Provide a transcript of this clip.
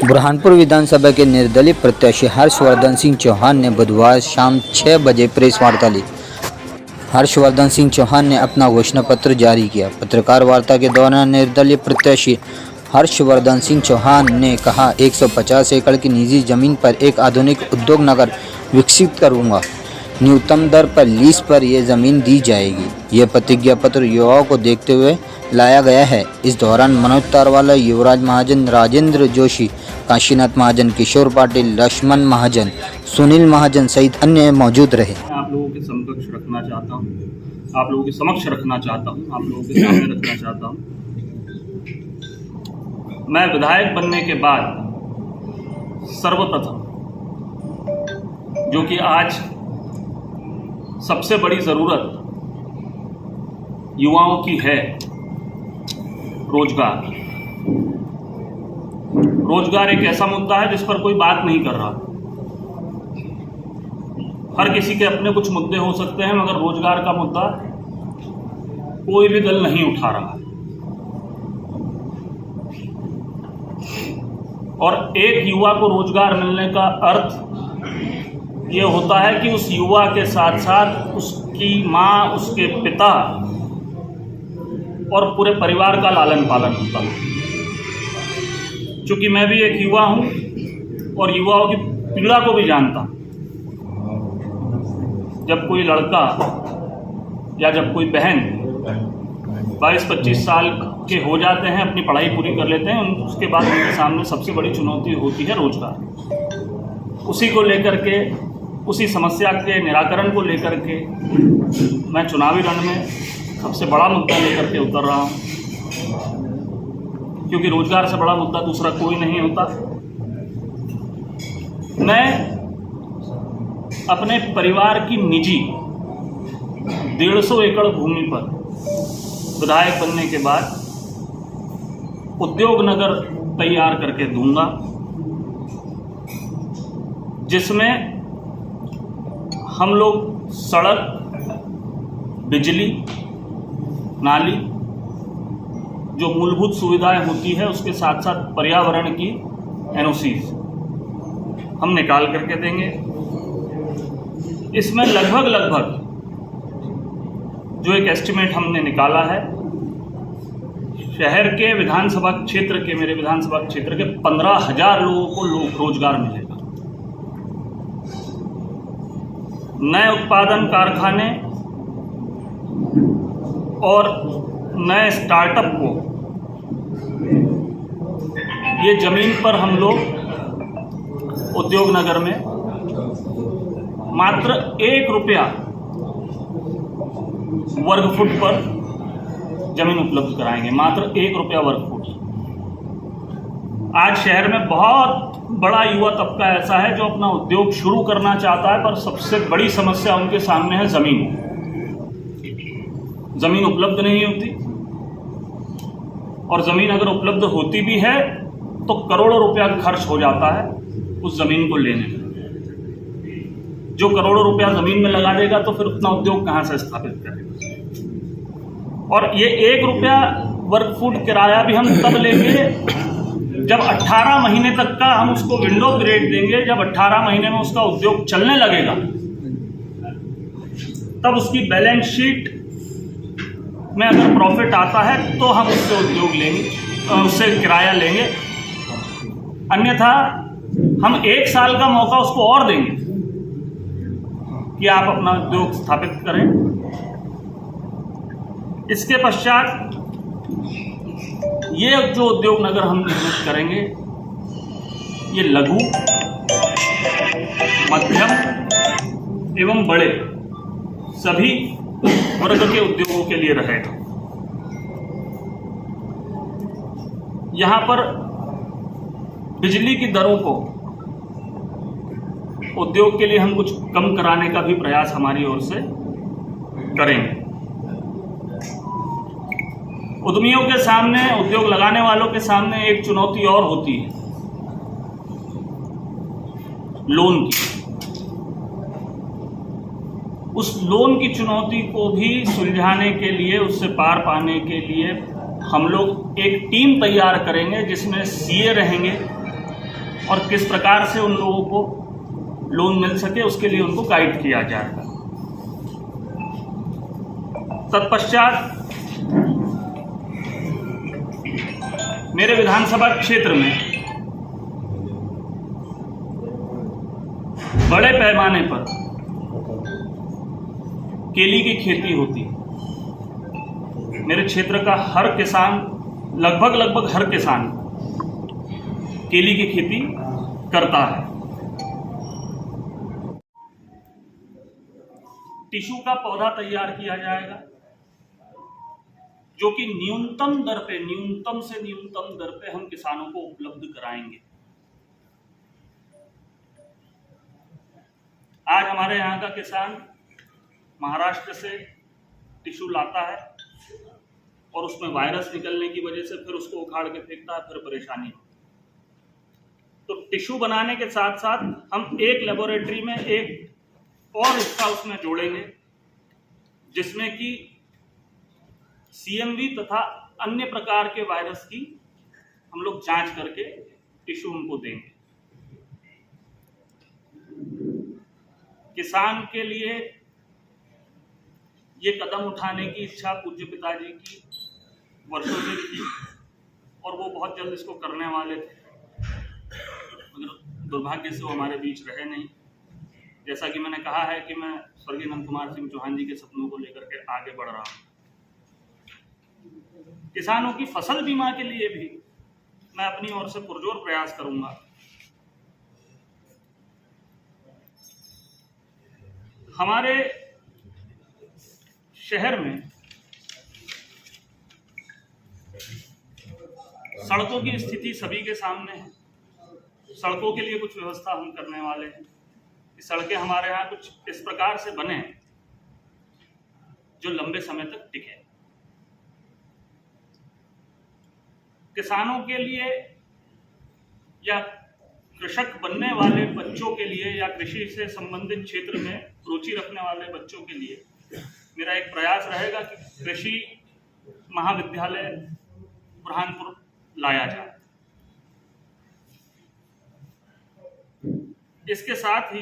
बुरहानपुर विधानसभा के निर्दलीय प्रत्याशी हर्षवर्धन सिंह चौहान ने बुधवार शाम 6 बजे प्रेस वार्ता ली। हर्षवर्धन सिंह चौहान ने अपना घोषणा पत्र जारी किया। पत्रकार वार्ता के दौरान निर्दलीय प्रत्याशी हर्षवर्धन सिंह चौहान ने कहा, 150 एकड़ की निजी जमीन पर एक आधुनिक उद्योग नगर विकसित करूंगा। न्यूनतम दर पर लीज पर यह जमीन दी जाएगी। यह प्रतिज्ञा पत्र युवाओं को देखते हुए लाया गया है। इस दौरान मनोज तारवाला, युवराज महाजन, राजेंद्र जोशी, काशीनाथ महाजन, किशोर पाटिल, लक्ष्मण महाजन, सुनील महाजन सहित अन्य मौजूद रहे। आप लोगों के समक्ष रखना चाहता हूँ, आप लोगों के समक्ष रखना चाहता हूँ, आप लोगों के सामने रखना चाहता हूँ। मैं विधायक बनने के बाद सर्वप्रथम, जो कि आज सबसे बड़ी ज़रूरत युवाओं की है, रोजगार। रोजगार एक ऐसा मुद्दा है जिस पर कोई बात नहीं कर रहा। हर किसी के अपने कुछ मुद्दे हो सकते हैं, मगर रोजगार का मुद्दा कोई भी दल नहीं उठा रहा। और एक युवा को रोजगार मिलने का अर्थ ये होता है कि उस युवा के साथ साथ उसकी माँ, उसके पिता और पूरे परिवार का लालन पालन होता है। क्योंकि मैं भी एक युवा हूँ और युवाओं की पीड़ा को भी जानता हूँ। जब कोई लड़का या जब कोई बहन 22-25 साल के हो जाते हैं, अपनी पढ़ाई पूरी कर लेते हैं, उसके बाद उनके सामने सबसे बड़ी चुनौती होती है रोजगार। उसी को लेकर के, उसी समस्या के निराकरण को लेकर के मैं चुनावी रण में सबसे बड़ा मुद्दा लेकर के उतर रहा हूँ। क्योंकि रोजगार से बड़ा मुद्दा दूसरा कोई नहीं होता। मैं अपने परिवार की निजी 150 एकड़ भूमि पर विधायक बनने के बाद उद्योग नगर तैयार करके दूंगा, जिसमें हम लोग सड़क, बिजली, नाली, जो मूलभूत सुविधाएं होती है, उसके साथ साथ पर्यावरण की एनओसीज हम निकाल करके देंगे। इसमें लगभग जो एक एस्टिमेट हमने निकाला है, शहर के विधानसभा क्षेत्र के, मेरे विधानसभा क्षेत्र के 15,000 लोगों को रोजगार मिलेगा। नए उत्पादन कारखाने और नए स्टार्टअप को ये जमीन पर हम लोग उद्योग नगर में मात्र 1 रुपया वर्ग फुट पर जमीन उपलब्ध कराएंगे। मात्र 1 रुपया वर्ग फुट। आज शहर में बहुत बड़ा युवा तबका ऐसा है जो अपना उद्योग शुरू करना चाहता है, पर सबसे बड़ी समस्या उनके सामने है जमीन। जमीन उपलब्ध नहीं होती, और जमीन अगर उपलब्ध होती भी है तो करोड़ों रुपया खर्च हो जाता है उस जमीन को लेने में। जो करोड़ों रुपया जमीन में लगा देगा तो फिर उतना उद्योग कहां से स्थापित करेगा। और ये 1 रुपया वर्ग फुट किराया भी हम तब लेंगे जब 18 महीने तक का हम उसको विंडो पीरियड देंगे। जब 18 महीने में उसका उद्योग चलने लगेगा, तब उसकी बैलेंस शीट में अगर प्रॉफिट आता है तो हम उससे उद्योग लेंगे, उससे किराया लेंगे। अन्यथा हम 1 साल का मौका उसको और देंगे कि आप अपना उद्योग स्थापित करें। इसके पश्चात ये जो उद्योग नगर हम निर्मित करेंगे, ये लघु, मध्यम एवं बड़े सभी वर्ग के उद्योगों के लिए रहेगा। यहाँ पर बिजली की दरों को उद्योग के लिए हम कुछ कम कराने का भी प्रयास हमारी ओर से करेंगे। उद्यमियों के सामने, उद्योग लगाने वालों के सामने एक चुनौती और होती है, लोन की। उस लोन की चुनौती को भी सुलझाने के लिए, उससे पार पाने के लिए हम लोग एक टीम तैयार करेंगे जिसमें सीए रहेंगे, और किस प्रकार से उन लोगों को लोन मिल सके उसके लिए उनको गाइड किया जाएगा। तत्पश्चात मेरे विधानसभा क्षेत्र में बड़े पैमाने पर केली की खेती होती है। मेरे क्षेत्र का हर किसान, लगभग हर किसान केली की खेती करता है। टिश्यू का पौधा तैयार किया जाएगा जो कि न्यूनतम से न्यूनतम दर पे हम किसानों को उपलब्ध कराएंगे। आज हमारे यहाँ का किसान महाराष्ट्र से टिश्यू लाता है और उसमें वायरस निकलने की वजह से फिर उसको उखाड़ के फेंकता है, फिर परेशानी हो। तो टिश्यू बनाने के साथ साथ हम एक लेबोरेटरी में एक और हिस्सा उसमें जोड़ेंगे जिसमें कि CMV तथा अन्य प्रकार के वायरस की हम लोग जांच करके टिश्यू उनको देंगे। किसान के लिए ये कदम उठाने की इच्छा पूज्य पिताजी की वर्षों से थी और वो बहुत जल्द इसको करने वाले थे, मगर दुर्भाग्य से वो हमारे बीच रहे नहीं। जैसा कि मैंने कहा है कि मैं स्वर्गीय नंद कुमार सिंह चौहान जी के सपनों को लेकर के आगे बढ़ रहा हूँ। किसानों की फसल बीमा के लिए भी मैं अपनी ओर से पुरजोर प्रयास करूंगा। हमारे शहर में सड़कों की स्थिति सभी के सामने है। सड़कों के लिए कुछ व्यवस्था हम करने वाले हैं कि सड़कें हमारे यहाँ कुछ इस प्रकार से बने जो लंबे समय तक टिके। किसानों के लिए या कृषक बनने वाले बच्चों के लिए या कृषि से संबंधित क्षेत्र में रुचि रखने वाले बच्चों के लिए मेरा एक प्रयास रहेगा कि कृषि महाविद्यालय बुरहानपुर लाया जाए। इसके साथ ही